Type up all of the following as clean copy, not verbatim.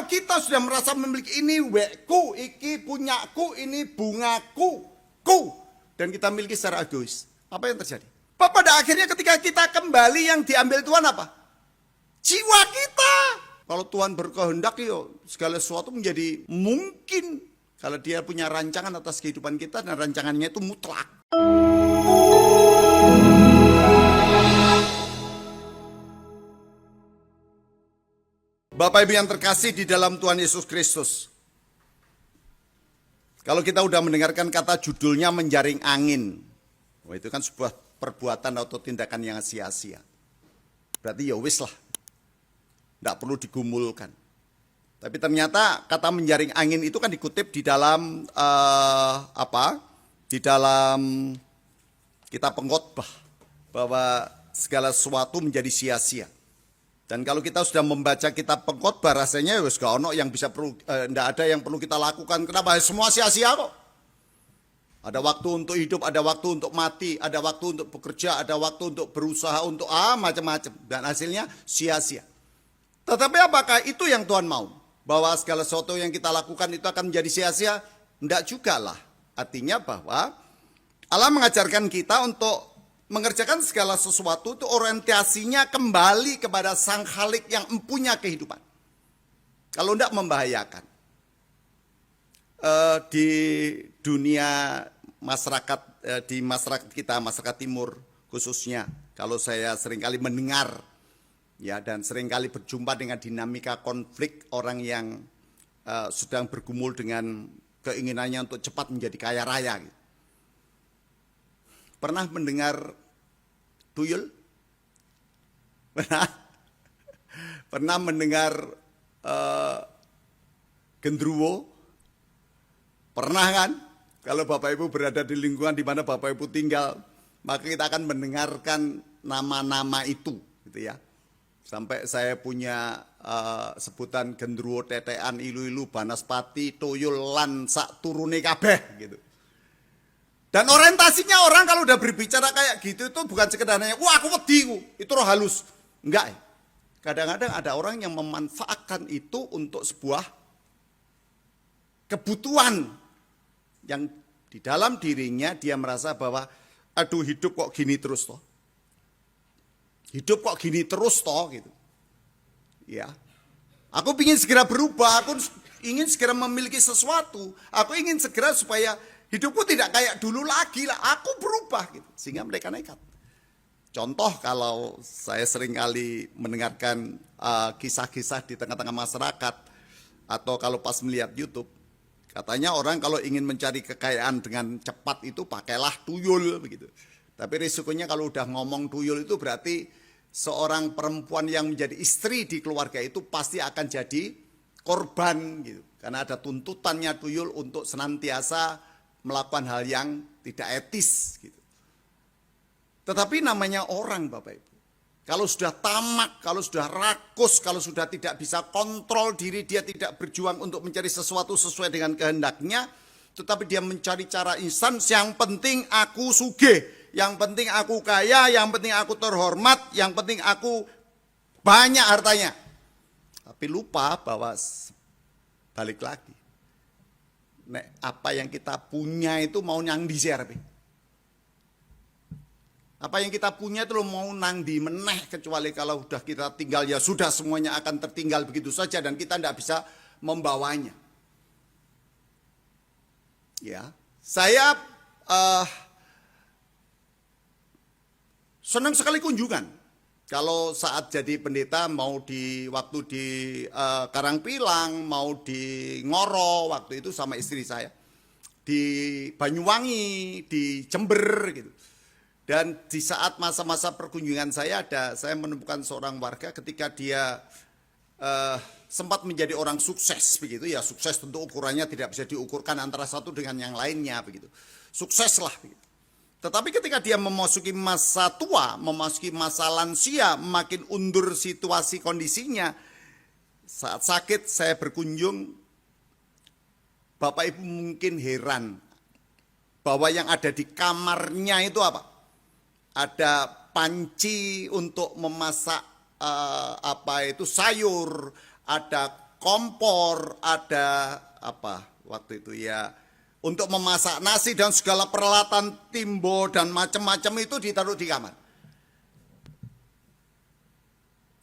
kita sudah merasa memiliki ini wekku, iki punyaku, ini bungaku, ku. Dan kita miliki secara egois. Apa yang terjadi? Pada akhirnya ketika kita kembali yang diambil Tuhan apa? Jiwa kita. Kalau Tuhan berkehendak, segala sesuatu menjadi mungkin. Kalau dia punya rancangan atas kehidupan kita dan rancangannya itu mutlak. Bapak Ibu yang terkasih di dalam Tuhan Yesus Kristus. Kalau kita udah mendengarkan kata judulnya menjaring angin. Itu kan sebuah perbuatan atau tindakan yang sia-sia. Berarti ya wis lah. Tidak perlu digumulkan. Tapi ternyata kata menjaring angin itu kan dikutip di dalam Di dalam kitab Pengkhotbah, bahwa segala sesuatu menjadi sia-sia. Dan kalau kita sudah membaca kitab Pengkhotbah, rasanya wis gak ono yang bisa ndak ada yang perlu kita lakukan. Kenapa? Semua sia-sia kok. Ada waktu untuk hidup, ada waktu untuk mati, ada waktu untuk bekerja, ada waktu untuk berusaha, untuk macam-macam. Dan hasilnya sia-sia. Tetapi apakah itu yang Tuhan mau? Bahwa segala sesuatu yang kita lakukan itu akan menjadi sia-sia? Ndak juga lah. Artinya bahwa Allah mengajarkan kita untuk mengerjakan segala sesuatu itu orientasinya kembali kepada Sang Khalik yang empunya kehidupan. Kalau tidak membahayakan. Di dunia masyarakat, di masyarakat kita, masyarakat timur khususnya, kalau saya seringkali mendengar ya dan seringkali berjumpa dengan dinamika konflik orang yang sedang bergumul dengan keinginannya untuk cepat menjadi kaya raya. Gitu. Pernah mendengar tuyul? Pernah mendengar gendruwo? Pernah kan? Kalau Bapak Ibu berada di lingkungan di mana Bapak Ibu tinggal, maka kita akan mendengarkan nama-nama itu, gitu ya. Sampai saya punya sebutan gendruwo, tetean, ilu-ilu, banaspati, tuyul, lan, sak turune kabeh, gitu. Dan orientasinya orang kalau udah berbicara kayak gitu itu bukan sekedar nanya, wah aku wedi, itu roh halus. Enggak. Kadang-kadang ada orang yang memanfaatkan itu untuk sebuah kebutuhan yang di dalam dirinya dia merasa bahwa aduh hidup kok gini terus toh. Hidup kok gini terus toh gitu. Ya. Aku ingin segera berubah, aku ingin segera memiliki sesuatu. Aku ingin segera supaya hidupku tidak kayak dulu lagi lah, aku berubah gitu. Sehingga mereka nekat. Contoh kalau saya sering kali mendengarkan kisah-kisah di tengah-tengah masyarakat, atau kalau pas melihat YouTube, katanya orang kalau ingin mencari kekayaan dengan cepat itu pakailah tuyul begitu. Tapi risikonya kalau udah ngomong tuyul itu berarti seorang perempuan yang menjadi istri di keluarga itu pasti akan jadi korban gitu. Karena ada tuntutannya tuyul untuk senantiasa melakukan hal yang tidak etis gitu. Tetapi namanya orang Bapak Ibu. Kalau sudah tamak, kalau sudah rakus, kalau sudah tidak bisa kontrol diri, dia tidak berjuang untuk mencari sesuatu sesuai dengan kehendaknya, tetapi dia mencari cara instan, yang penting aku sugih, yang penting aku kaya, yang penting aku terhormat, yang penting aku banyak hartanya. Tapi lupa bahwa balik lagi. Nek, apa yang kita punya itu mau nang di share. Apa yang kita punya itu mau nang di meneh, kecuali kalau sudah kita tinggal ya sudah semuanya akan tertinggal begitu saja dan kita tidak bisa membawanya. Ya, saya senang sekali kunjungan. Kalau saat jadi pendeta mau di waktu di Karangpilang, mau di Ngoro waktu itu sama istri saya. Di Banyuwangi, di Jember gitu. Dan di saat masa-masa perkunjungan saya menemukan seorang warga ketika dia sempat menjadi orang sukses begitu ya. Sukses tentu ukurannya tidak bisa diukurkan antara satu dengan yang lainnya begitu. Sukses lah begitu. Tetapi ketika dia memasuki masa tua, memasuki masa lansia, makin undur situasi kondisinya, saat sakit saya berkunjung, Bapak Ibu mungkin heran bahwa yang ada di kamarnya itu apa? Ada panci untuk memasak sayur, ada kompor, ada apa waktu itu ya, untuk memasak nasi dan segala peralatan timbo dan macam-macam itu ditaruh di kamar.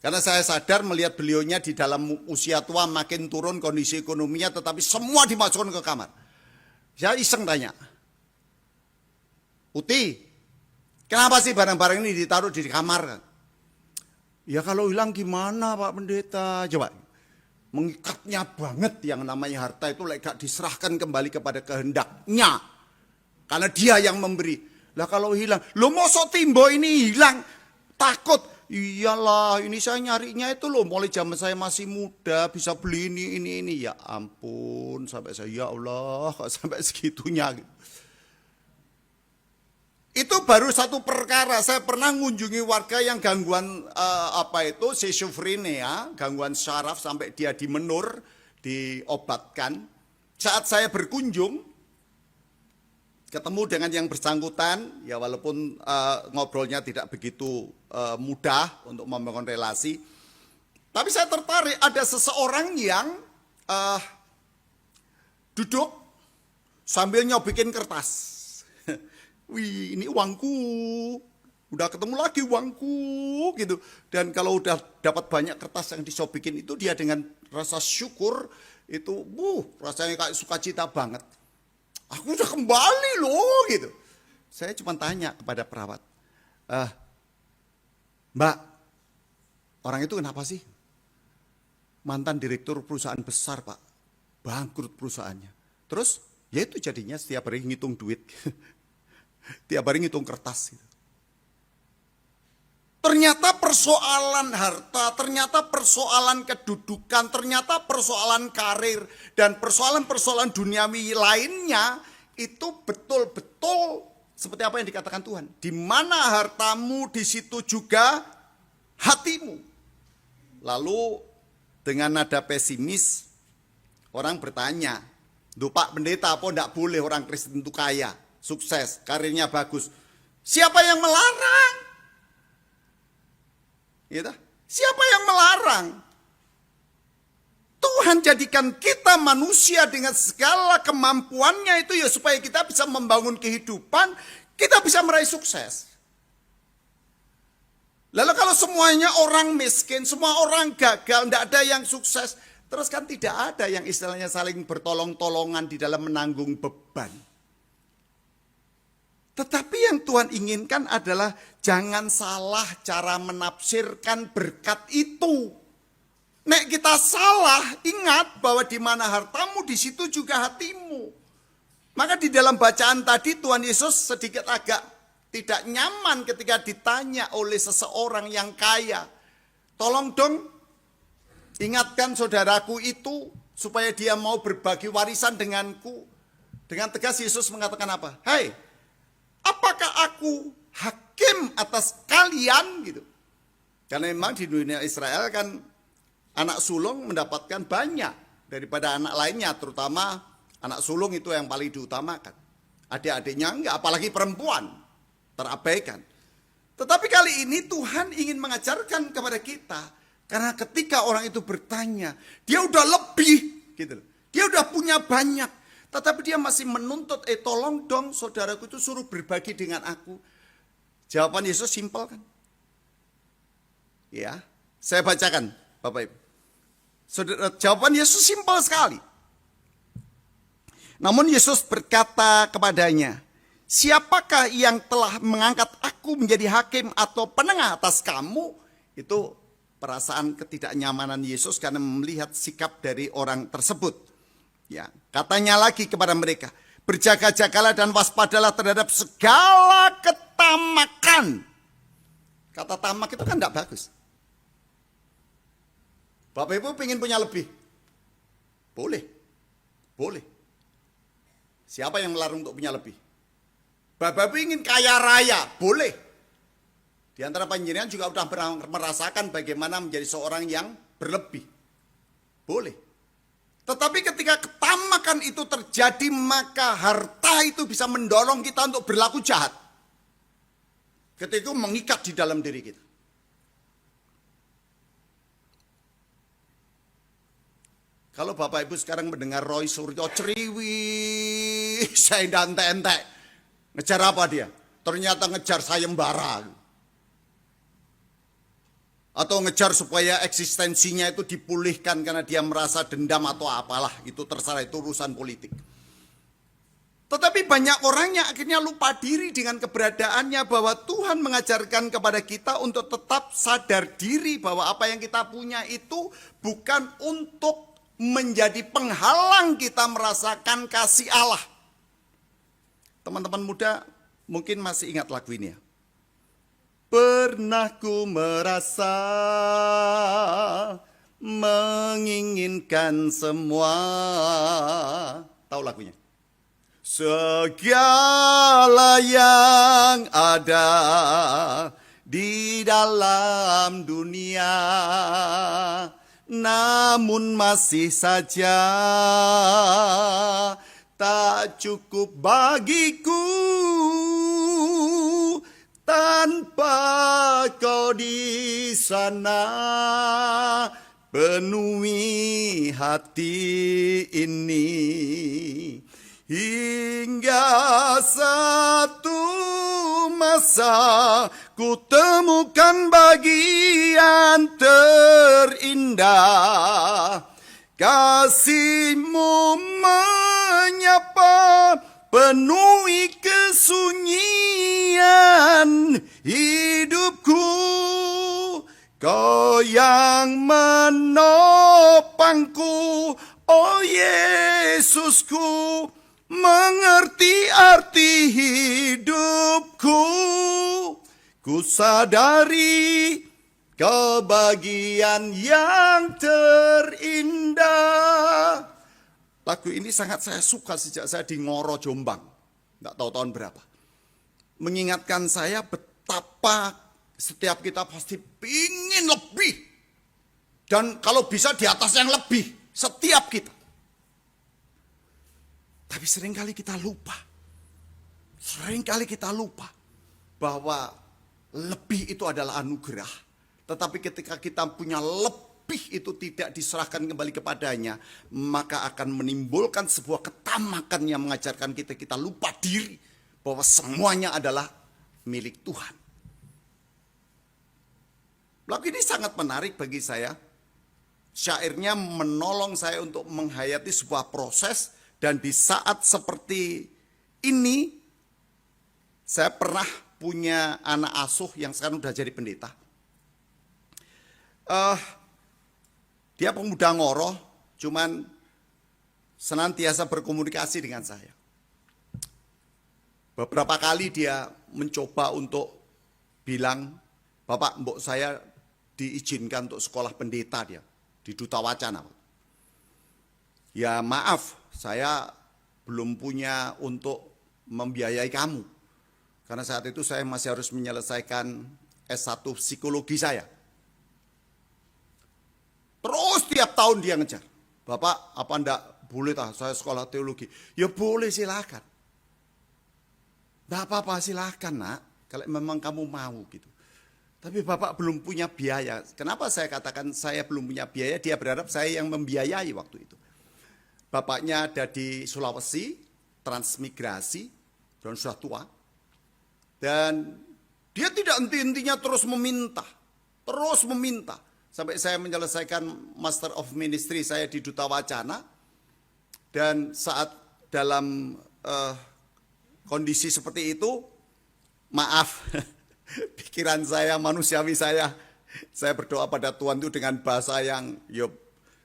Karena saya sadar melihat beliaunya di dalam usia tua makin turun kondisi ekonominya, tetapi semua dimasukkan ke kamar. Saya iseng tanya, Uti, kenapa sih barang-barang ini ditaruh di kamar? Ya kalau hilang gimana Pak Pendeta? Coba, mengikatnya banget yang namanya harta itu gak diserahkan kembali kepada kehendaknya. Karena dia yang memberi. Lah kalau hilang, lo mosok timbo ini hilang, takut. Iyalah, ini saya nyarinya itu loh mulai zaman saya masih muda bisa beli ini. Ya ampun, sampai saya ya Allah kok sampai segitunya. Itu baru satu perkara. Saya pernah mengunjungi warga yang gangguan schizophrenia, gangguan syaraf sampai dia dimenur, diobatkan. Saat saya berkunjung ketemu dengan yang bersangkutan, ya walaupun ngobrolnya tidak begitu mudah untuk membangun relasi, tapi saya tertarik ada seseorang yang duduk sambil nyobikin kertas. Wih, ini uangku, udah ketemu lagi uangku gitu. Dan kalau udah dapat banyak kertas yang disobikin itu, dia dengan rasa syukur itu, rasanya kayak sukacita banget. Aku udah kembali loh gitu. Saya cuma tanya kepada perawat, Mbak, orang itu kenapa sih? Mantan direktur perusahaan besar Pak, bangkrut perusahaannya. Terus ya itu jadinya setiap hari ngitung duit, tiap hari ngitung kertas gitu. Ternyata persoalan harta, ternyata persoalan kedudukan, ternyata persoalan karir, dan persoalan-persoalan duniawi lainnya itu betul-betul seperti apa yang dikatakan Tuhan. Di mana hartamu, di situ juga hatimu. Lalu dengan nada pesimis, orang bertanya, "Duh Pak Pendeta, apa enggak boleh orang Kristen itu kaya, sukses, karirnya bagus? Siapa yang melarang?" Gitu. Siapa yang melarang? Tuhan jadikan kita manusia dengan segala kemampuannya itu ya supaya kita bisa membangun kehidupan, kita bisa meraih sukses. Lalu kalau semuanya orang miskin, semua orang gagal, tidak ada yang sukses, terus kan tidak ada yang istilahnya saling bertolong-tolongan di dalam menanggung beban. Tetapi yang Tuhan inginkan adalah jangan salah cara menafsirkan berkat itu. Nek kita salah, ingat bahwa di mana hartamu, di situ juga hatimu. Maka di dalam bacaan tadi Tuhan Yesus sedikit agak tidak nyaman ketika ditanya oleh seseorang yang kaya. Tolong dong ingatkan saudaraku itu supaya dia mau berbagi warisan denganku. Dengan tegas Yesus mengatakan apa? Hai, apakah aku hakim atas kalian gitu? Karena memang di dunia Israel kan anak sulung mendapatkan banyak daripada anak lainnya, terutama anak sulung itu yang paling diutamakan. Adik-adiknya enggak, apalagi perempuan, terabaikan. Tetapi kali ini Tuhan ingin mengajarkan kepada kita, karena ketika orang itu bertanya, dia udah lebih gitu. Dia udah punya banyak. Tetapi dia masih menuntut, tolong dong saudaraku itu suruh berbagi dengan aku. Jawaban Yesus simpel kan? Ya, saya bacakan Bapak Ibu. Jawaban Yesus simpel sekali. Namun Yesus berkata kepadanya, siapakah yang telah mengangkat aku menjadi hakim atau penengah atas kamu? Itu perasaan ketidaknyamanan Yesus karena melihat sikap dari orang tersebut. Ya, katanya lagi kepada mereka, berjaga-jagalah dan waspadalah terhadap segala ketamakan. Kata tamak itu kan tidak bagus. Bapak Ibu pengen punya lebih? Boleh. Boleh. Siapa yang melarang untuk punya lebih? Bapak Ibu ingin kaya raya? Boleh. Di antara panjenengan juga sudah merasakan bagaimana menjadi seorang yang berlebih. Boleh. Tetapi ketika ketamakan itu terjadi, maka harta itu bisa mendorong kita untuk berlaku jahat. Ketika itu mengikat di dalam diri kita. Kalau Bapak Ibu sekarang mendengar Roy Suryo ceriwi, saya ente-ente. Ngejar apa dia? Ternyata ngejar sayembara. Atau ngejar supaya eksistensinya itu dipulihkan karena dia merasa dendam atau apalah. Itu terserah, itu urusan politik. Tetapi banyak orang yang akhirnya lupa diri dengan keberadaannya, bahwa Tuhan mengajarkan kepada kita untuk tetap sadar diri bahwa apa yang kita punya itu bukan untuk menjadi penghalang kita merasakan kasih Allah. Teman-teman muda mungkin masih ingat lagu ini ya. Pernah ku merasa menginginkan semua. Tahu lagunya? Segala yang ada di dalam dunia, namun masih saja tak cukup bagiku tanpa kau di sana. Penuhi hati ini hingga satu masa ku temukan bagian terindah. Kasih-Mu menyapa, penuhi kesunyian hidupku. Kau yang menopangku, oh Yesusku, mengerti arti hidupku. Ku sadari kebahagiaan yang terindah. Lagu ini sangat saya suka sejak saya di Ngoro, Jombang. Nggak tahu tahun berapa. Mengingatkan saya betapa setiap kita pasti pingin lebih. Dan kalau bisa di atas yang lebih. Setiap kita. Tapi seringkali kita lupa. Seringkali kita lupa bahwa lebih itu adalah anugerah. Tetapi ketika kita punya lebih itu tidak diserahkan kembali kepadanya, maka akan menimbulkan sebuah ketamakan yang mengajarkan kita lupa diri bahwa semuanya adalah milik Tuhan. Lagu ini sangat menarik bagi saya. Syairnya menolong saya untuk menghayati sebuah proses. Dan di saat seperti ini, saya pernah punya anak asuh yang sekarang udah jadi pendeta. Dia pemuda Ngoro, cuman senantiasa berkomunikasi dengan saya. Beberapa kali dia mencoba untuk bilang, Bapak, mbok saya diizinkan untuk sekolah pendeta dia di Duta Wacana. Ya maaf, saya belum punya untuk membiayai kamu. Karena saat itu saya masih harus menyelesaikan S1 psikologi saya. Terus tiap tahun dia ngejar. Bapak, apa enggak boleh saya sekolah teologi? Ya boleh, silakan. Enggak apa-apa, silakan nak. Kalau memang kamu mau gitu. Tapi Bapak belum punya biaya. Kenapa saya katakan saya belum punya biaya? Dia berharap saya yang membiayai waktu itu. Bapaknya ada di Sulawesi, transmigrasi, dan sudah tua. Dan dia tidak henti-hentinya terus meminta. Sampai saya menyelesaikan Master of Ministry saya di Duta Wacana. Dan saat dalam kondisi seperti itu, maaf, pikiran saya, manusiawi saya berdoa pada Tuhan itu dengan bahasa yang,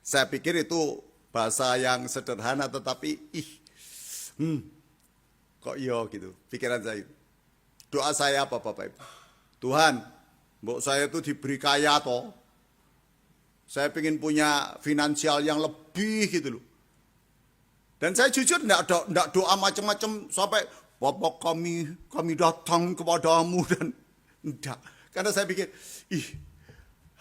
saya pikir itu bahasa yang sederhana, tetapi kok gitu, pikiran saya. Doa saya apa Bapak Ibu? Tuhan, mbok saya itu diberi kaya toh. Saya ingin punya finansial yang lebih gitu loh. Dan saya jujur enggak doa macam-macam sampai Bapak kami datang kepadamu dan enggak. Karena saya pikir,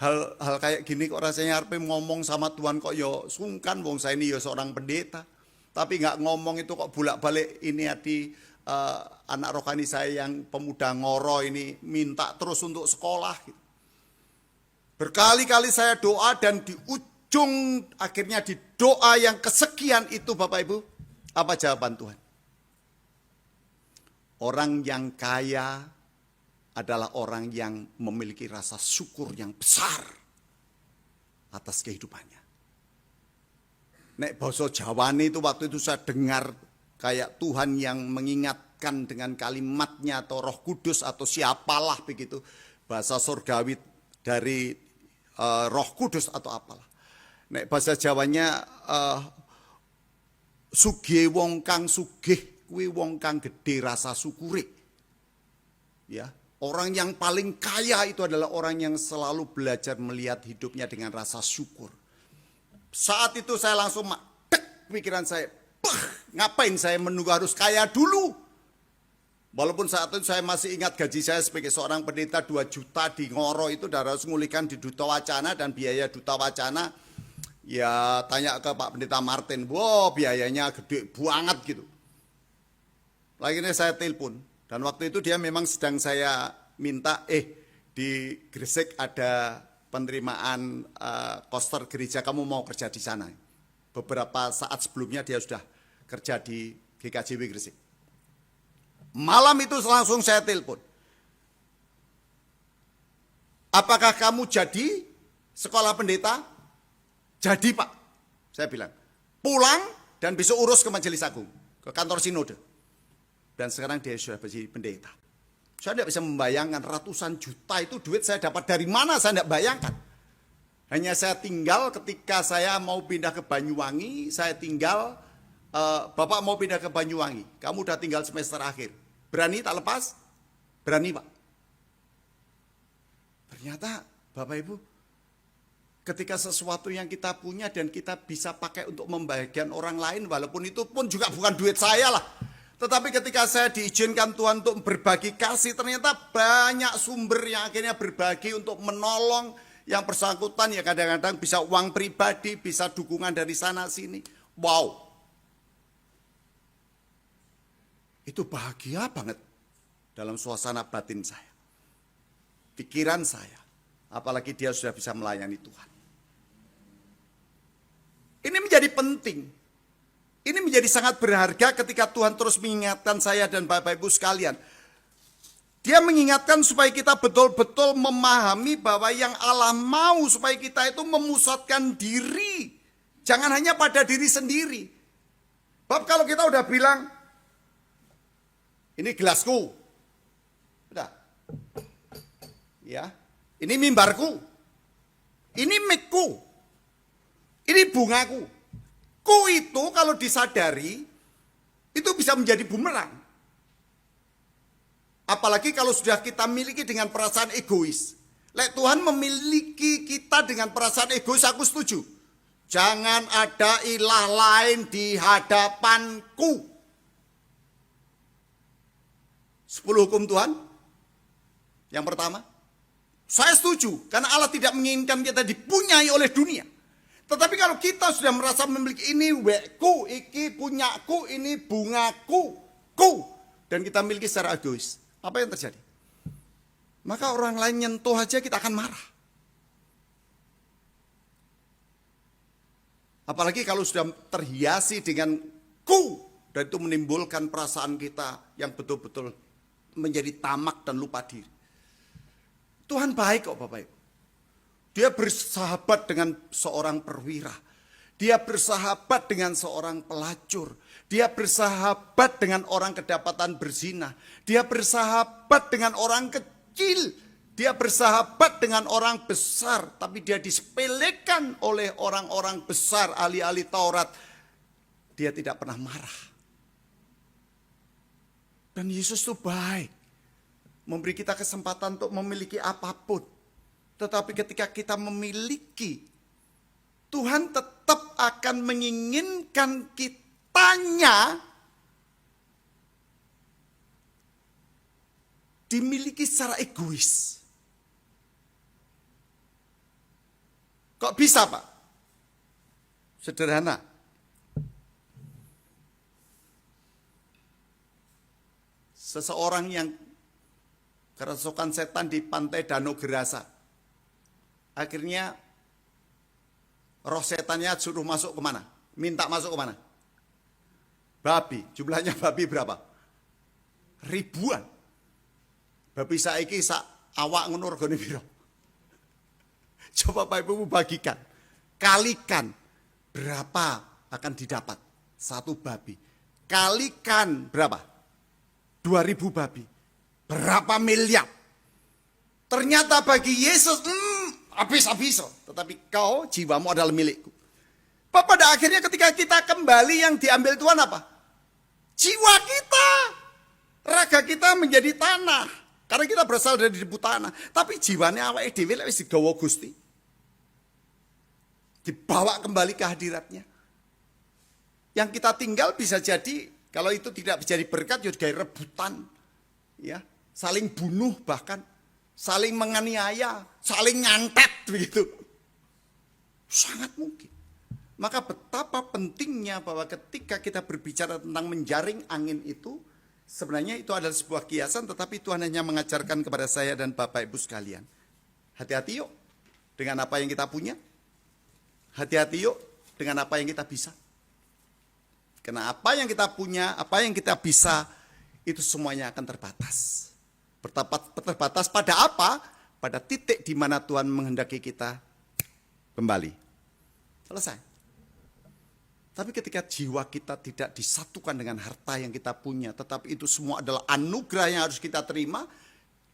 hal kayak gini kok rasanya harus ngomong sama Tuhan kok sungkan, wong saya ini seorang pendeta. Tapi enggak ngomong itu kok bolak-balik ini anak rohani saya yang pemuda Ngoro ini minta terus untuk sekolah gitu. Berkali-kali saya doa dan di ujung akhirnya di doa yang kesekian itu Bapak Ibu, apa jawaban Tuhan? Orang yang kaya adalah orang yang memiliki rasa syukur yang besar atas kehidupannya. Nek basa Jawane itu waktu itu saya dengar kayak Tuhan yang mengingatkan dengan kalimatnya atau Roh Kudus atau siapalah begitu. Bahasa surgawi dari Roh Kudus atau apalah. Nek bahasa Jawanya sugih wong kang sugih kuwi wong kang gedhe rasa syukure. Ya, orang yang paling kaya itu adalah orang yang selalu belajar melihat hidupnya dengan rasa syukur. Saat itu saya langsung pikiran saya, ngapain saya menunggu harus kaya dulu? Walaupun saat itu saya masih ingat gaji saya sebagai seorang pendeta 2 juta di Ngoro itu dan harus ngulihkan di Duta Wacana dan biaya Duta Wacana. Ya tanya ke Pak Pendeta Martin, wow biayanya gede banget gitu. Akhirnya saya telepon dan waktu itu dia memang sedang saya minta, di Gresik ada penerimaan koster gereja, kamu mau kerja di sana. Beberapa saat sebelumnya dia sudah kerja di GKJW Gresik. Malam itu langsung saya telepon. Apakah kamu jadi sekolah pendeta? Jadi Pak, saya bilang. Pulang dan besok urus ke Majelis Agung, ke kantor sinode. Dan sekarang dia sudah menjadi pendeta. Saya tidak bisa membayangkan ratusan juta itu duit saya dapat dari mana, saya tidak bayangkan. Hanya saya tinggal ketika saya mau pindah ke Banyuwangi, saya tinggal, Bapak mau pindah ke Banyuwangi, kamu udah tinggal semester akhir. Berani tak lepas? Berani Pak. Ternyata Bapak Ibu, ketika sesuatu yang kita punya dan kita bisa pakai untuk membahagiakan orang lain, walaupun itu pun juga bukan duit saya lah. Tetapi ketika saya diizinkan Tuhan untuk berbagi kasih, ternyata banyak sumber yang akhirnya berbagi untuk menolong yang bersangkutan. Ya kadang-kadang bisa uang pribadi, bisa dukungan dari sana sini. Wow. Itu bahagia banget dalam suasana batin saya. Pikiran saya. Apalagi dia sudah bisa melayani Tuhan. Ini menjadi penting. Ini menjadi sangat berharga ketika Tuhan terus mengingatkan saya dan Bapak Ibu sekalian. Dia mengingatkan supaya kita betul-betul memahami bahwa yang Allah mau supaya kita itu memusatkan diri. Jangan hanya pada diri sendiri. Bab kalau kita udah bilang, ini gelasku. Udah. Ya, ini mimbarku. Ini mic-ku. Ini bungaku. Ku itu kalau disadari, itu bisa menjadi bumerang. Apalagi kalau sudah kita miliki dengan perasaan egois. Lek Tuhan memiliki kita dengan perasaan egois, aku setuju. Jangan ada ilah lain di hadapanku. 10 hukum Tuhan. Yang pertama, saya setuju. Karena Allah tidak menginginkan kita dipunyai oleh dunia. Tetapi kalau kita sudah merasa memiliki ini wekku, iki punyaku, ini bungaku, dan kita miliki secara egois, apa yang terjadi? Maka orang lain nyentuh aja kita akan marah. Apalagi kalau sudah terhiasi dengan dan itu menimbulkan perasaan kita yang betul-betul menjadi tamak dan lupa diri. Tuhan baik kok Bapak Ibu. Dia bersahabat dengan seorang perwira. Dia bersahabat dengan seorang pelacur. Dia bersahabat dengan orang kedapatan berzina. Dia bersahabat dengan orang kecil. Dia bersahabat dengan orang besar. Tapi dia disepelekan oleh orang-orang besar, ahli-ahli Taurat. Dia tidak pernah marah. Dan Yesus itu baik. Memberi kita kesempatan untuk memiliki apapun. Tetapi ketika kita memiliki, Tuhan tetap akan menginginkan kitanya dimiliki secara egois. Kok bisa Pak? Sederhana. Seseorang yang kerasukan setan di pantai Danau Gerasa. Akhirnya roh setannya suruh masuk kemana? Minta masuk kemana? Babi. Jumlahnya babi berapa? Ribuan. Babi saiki sak awak ngono regane piro? Coba Bapak Ibu bagikan. Kalikan berapa akan didapat satu babi. Kalikan berapa? 2000 babi. Berapa miliar? Ternyata bagi Yesus habis-habis. Tetapi kau jiwamu adalah milikku. Pada akhirnya ketika kita kembali yang diambil Tuhan apa? Jiwa kita. Raga kita menjadi tanah. Karena kita berasal dari debu tanah. Tapi jiwanya awake dhewe wis digawa Gusti. Dibawa kembali ke hadiratnya. Yang kita tinggal bisa jadi, kalau itu tidak menjadi berkat, ya jadi rebutan. Ya, saling bunuh bahkan. Saling menganiaya, saling nyantet begitu. Sangat mungkin. Maka betapa pentingnya bahwa ketika kita berbicara tentang menjaring angin itu, sebenarnya itu adalah sebuah kiasan, tetapi Tuhan hanya mengajarkan kepada saya dan Bapak Ibu sekalian. Hati-hati yuk dengan apa yang kita punya. Hati-hati yuk dengan apa yang kita bisa. Karena apa yang kita punya, apa yang kita bisa, itu semuanya akan terbatas. Terbatas pada apa? Pada titik di mana Tuhan menghendaki kita kembali. Selesai. Tapi ketika jiwa kita tidak disatukan dengan harta yang kita punya, tetapi itu semua adalah anugerah yang harus kita terima,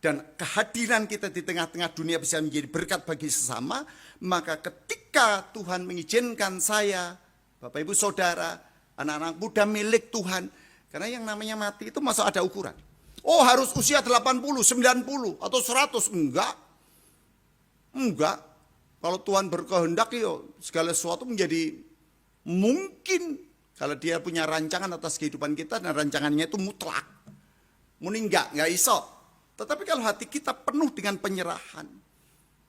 dan kehadiran kita di tengah-tengah dunia bisa menjadi berkat bagi sesama, maka ketika Tuhan mengizinkan saya, Bapak Ibu Saudara, anak-anak muda milik Tuhan, karena yang namanya mati itu masa ada ukuran. Oh harus usia 80, 90, atau 100. Enggak. Kalau Tuhan berkehendak, segala sesuatu menjadi mungkin. Kalau dia punya rancangan atas kehidupan kita, dan rancangannya itu mutlak. Muni enggak iso. Tetapi kalau hati kita penuh dengan penyerahan,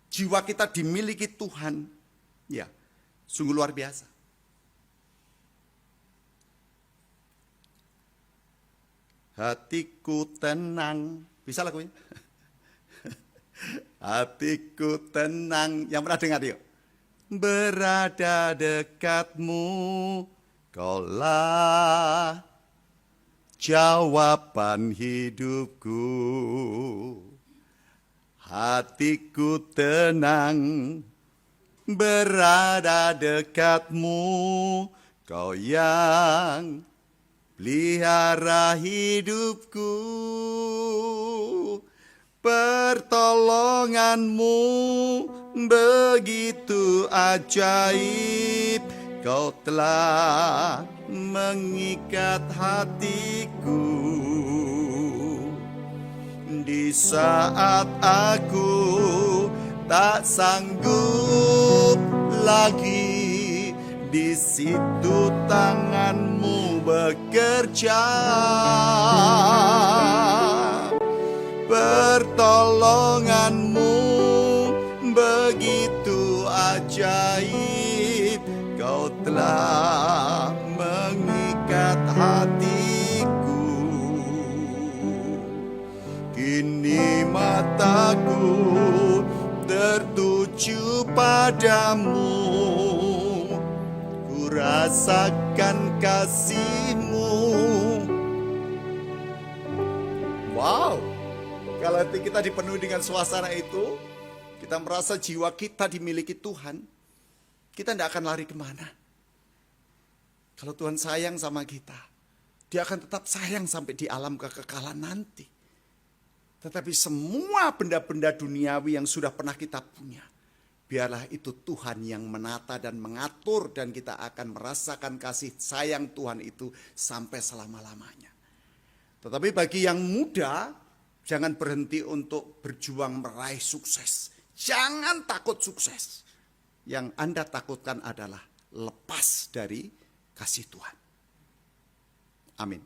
jiwa kita dimiliki Tuhan, ya sungguh luar biasa. Hatiku tenang, bisa lagunya? Hatiku tenang, yang pernah dengar yuk. Berada dekatmu, kaulah jawaban hidupku. Hatiku tenang, berada dekatmu, kau yang pelihara hidupku. Pertolonganmu begitu ajaib, kau telah mengikat hatiku. Di saat aku tak sanggup lagi, di situ tanganmu bekerja. Pertolonganmu begitu ajaib, kau telah mengikat hatiku. Kini mataku tertuju padamu, ku rasakan kasih-Mu. Wow. Kalau hati kita dipenuhi dengan suasana itu, kita merasa jiwa kita dimiliki Tuhan, kita tidak akan lari kemana. Kalau Tuhan sayang sama kita, Dia akan tetap sayang sampai di alam kekekalan nanti. Tetapi semua benda-benda duniawi yang sudah pernah kita punya, biarlah itu Tuhan yang menata dan mengatur, dan kita akan merasakan kasih sayang Tuhan itu sampai selama-lamanya. Tetapi bagi yang muda, jangan berhenti untuk berjuang meraih sukses. Jangan takut sukses. Yang Anda takutkan adalah lepas dari kasih Tuhan. Amin.